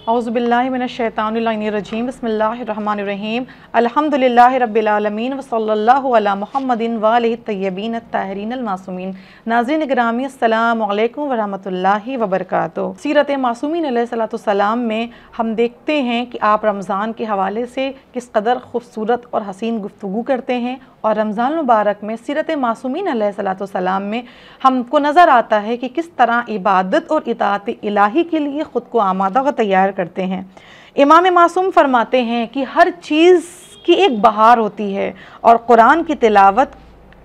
औज़ुबिल्लाहि मिनश्शैतानिर्रजीम बिस्मिल्लाहिर्रहमानिर्रहीम अल्हम्दुलिल्लाहि रब्बिल आलमीन व सल्लल्लाहु अला मुहम्मदिन व आलिहि तय्यबीन अत्ताहिरीन अल-मासूमीन। नाज़रीन गिरामी अस्सलामु अलैकुम व रहमतुल्लाहि व बरकातुहू। सीरत मासूमीन अलैहिस्सलाम में हम देखते हैं कि आप रमज़ान के हवाले से किस कदर खूबसूरत और हसीन गुफ्तगू करते हैं, और रमज़ान मुबारक में सीरत मासूमीन अलैहिस्सलाम में हमको नज़र आता है कि किस तरह इबादत और इताअत इलाही के लिए ख़ुद को आमादा व तैयार करते हैं। इमाम मासूम फरमाते हैं कि हर चीज़ की एक बहार होती है और कुरान की तिलावत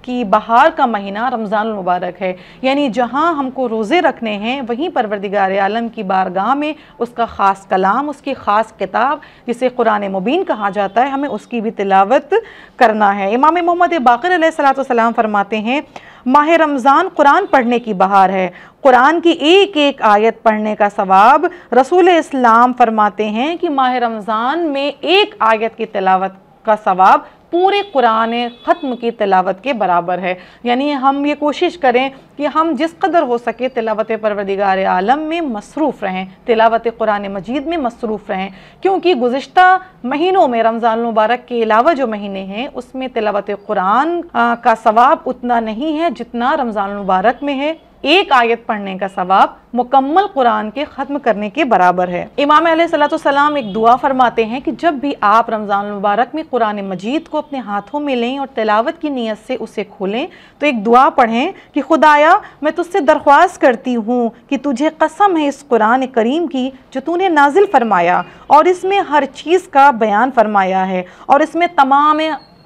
कि बहार का महीना रमज़ान मुबारक है, यानी जहाँ हमको रोज़े रखने हैं वहीं परवरदिगार आलम की बारगाह में उसका ख़ास कलाम, उसकी ख़ास किताब जिसे कुरान मुबीन कहा जाता है, हमें उसकी भी तिलावत करना है। इमाम मोहम्मद बाक़िर अलैहिस्सलाम फरमाते हैं, माह रमज़ान कुरान पढ़ने की बहार है। कुरान की एक एक आयत पढ़ने का सवाब रसूल इस्लाम फरमाते हैं कि माह रमज़ान में एक आयत की तिलावत का सवाब पूरे कुरान ख़त्म की तिलावत के बराबर है। यानी हम ये कोशिश करें कि हम जिस कदर हो सके तिलावत परवरदिगार आलम में मसरूफ़ रहें, तिलावत कुरान मजीद में मसरूफ़ रहें, क्योंकि गुज़िश्ता महीनों में रमज़ान मुबारक के अलावा जो महीने हैं उसमें तिलावत कुरान का सवाब उतना नहीं है जितना रमज़ान मुबारक में है। एक आयत पढ़ने का सवाब मुकम्मल कुरान के ख़त्म करने के बराबर है। इमाम अलैहिस्सलाम एक दुआ फरमाते हैं कि जब भी आप रमज़ान मुबारक में कुरान मजीद को अपने हाथों में लें और तिलावत की नीयत से उसे खोलें तो एक दुआ पढ़ें कि खुदाया मैं तुझसे दरख्वास्त करती हूँ कि तुझे कसम है इस कुरान करीम की जो तूने नाजिल फरमाया और इसमें हर चीज़ का बयान फरमाया है और इसमें तमाम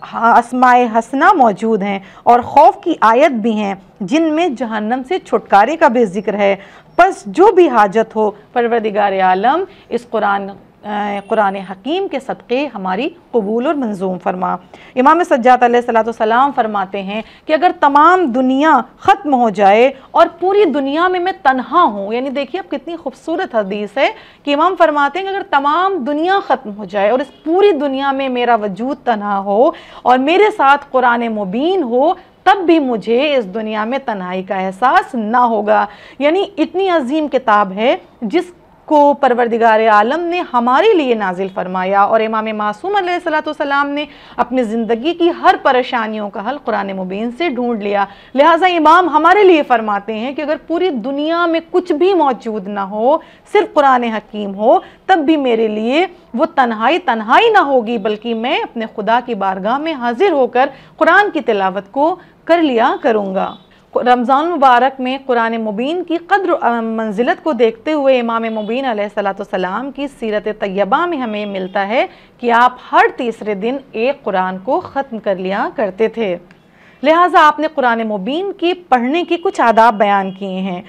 अस्माए हसना मौजूद हैं और खौफ की आयत भी हैं जिनमें जहन्नम से छुटकारे का भी जिक्र है। बस जो भी हाजत हो परवरदिगार आलम इस कुरान हकीम के सदक़े हमारी कबूल और मंजूम फरमा। इमाम सज्जाद अलैहिस्सलाम फरमाते हैं कि अगर तमाम दुनिया ख़त्म हो जाए और पूरी दुनिया में मैं तन्हा हूँ, यानी देखिए अब कितनी खूबसूरत हदीस है कि इमाम फरमाते हैं कि अगर तमाम दुनिया ख़त्म हो जाए और इस पूरी दुनिया में मेरा वजूद तन्हा हो और मेरे साथ कुरान मुबीन हो तब भी मुझे इस दुनिया में तन्हाई का एहसास ना होगा। यानी इतनी अजीम किताब है जिसको परवरदिगार आलम ने हमारे लिए नाजिल फरमाया और इमाम मासूम अलैहिस्सलाम ने अपनी ज़िंदगी की हर परेशानियों का हल कुरान मुबीन से ढूंढ लिया। लिहाजा इमाम हमारे लिए फरमाते हैं कि अगर पूरी दुनिया में कुछ भी मौजूद ना हो, सिर्फ कुरान हकीम हो, तब भी मेरे लिए वो तन्हाई ना होगी, बल्कि मैं अपने खुदा की बारगाह में हाजिर होकर कुरान की तिलावत को कर लिया करूँगा। रमज़ान मुबारक में कुरान मुबीन की कद्र मंजिलत को देखते हुए इमाम मुबीन अलैहिस्सलाम की सीरत तैयबा में हमें मिलता है कि आप हर तीसरे दिन एक कुरान को ख़त्म कर लिया करते थे। लिहाजा आपने कुरान मुबीन की पढ़ने की कुछ आदाब बयान किए हैं।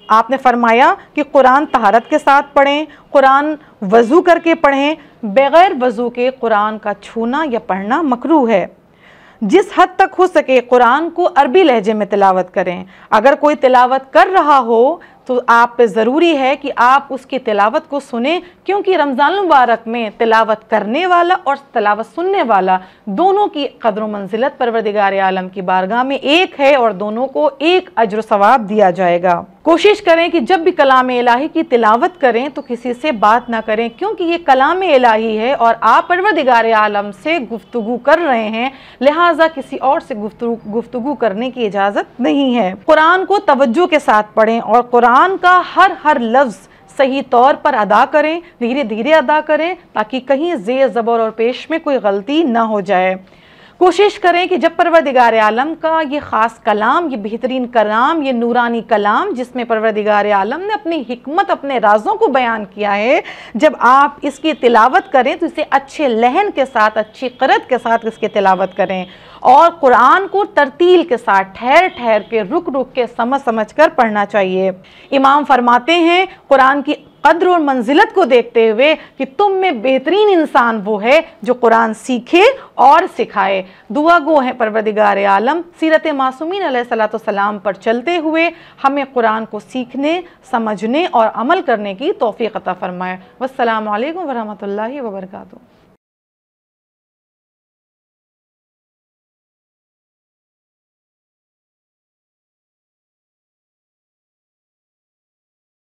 आपने फरमाया कि कुरान तहारत के साथ पढ़ें, कुरान वज़ू करके पढ़ें, बग़ैर वज़ू के कुरान का छूना या पढ़ना मकरूह है। जिस हद तक हो सके कुरान को अरबी लहजे में तिलावत करें। अगर कोई तिलावत कर रहा हो तो आप पे ज़रूरी है कि आप उसकी तिलावत को सुने, क्योंकि रमज़ान मुबारक में तिलावत करने वाला और तिलावत सुनने वाला दोनों की कद्र मंजिलत परवरदिगार आलम की बारगाह में एक है और दोनों को एक अज्र सवाब दिया जाएगा। कोशिश करें कि जब भी कलाम इलाही की तिलावत करें तो किसी से बात ना करें, क्योंकि ये कलाम इलाही है और आप परवरदिगार आलम से गुफ्तगू कर रहे हैं, लिहाजा किसी और से गुफ्तगू करने की इजाज़त नहीं है। कुरान को तवज्जो के साथ पढ़ें और कुरान का हर लफ्ज़ सही तौर पर अदा करें, धीरे धीरे अदा करें ताकि कहीं ज़ेर ज़बर और पेश में कोई गलती ना हो जाए। कोशिश करें कि जब परवरदिगार आलम का ये ख़ास कलाम, ये बेहतरीन कलाम, ये नूरानी कलाम जिसमें परवरदिगार आलम ने अपनी हिकमत, अपने राज़ों को बयान किया है, जब आप इसकी तिलावत करें तो इसे अच्छे लहन के साथ, अच्छी क़रत के साथ इसकी तिलावत करें और कुरान को तरतील के साथ ठहर ठहर के, रुक रुक के, समझ कर पढ़ना चाहिए। इमाम फरमाते हैं कुरान की कद्र और मंजिलत को देखते हुए कि तुम में बेहतरीन इंसान वो है जो कुरान सीखे और सिखाए। दुआ गो है परवरदिगार आलम सीरत मासूमीन अलैहिस्सलाम पर चलते हुए हमें कुरान को सीखने, समझने और अमल करने की तौफीक अता फरमाए। वस्सलामु अलैकुम वरहमतुल्लाहि वबरकातुहू।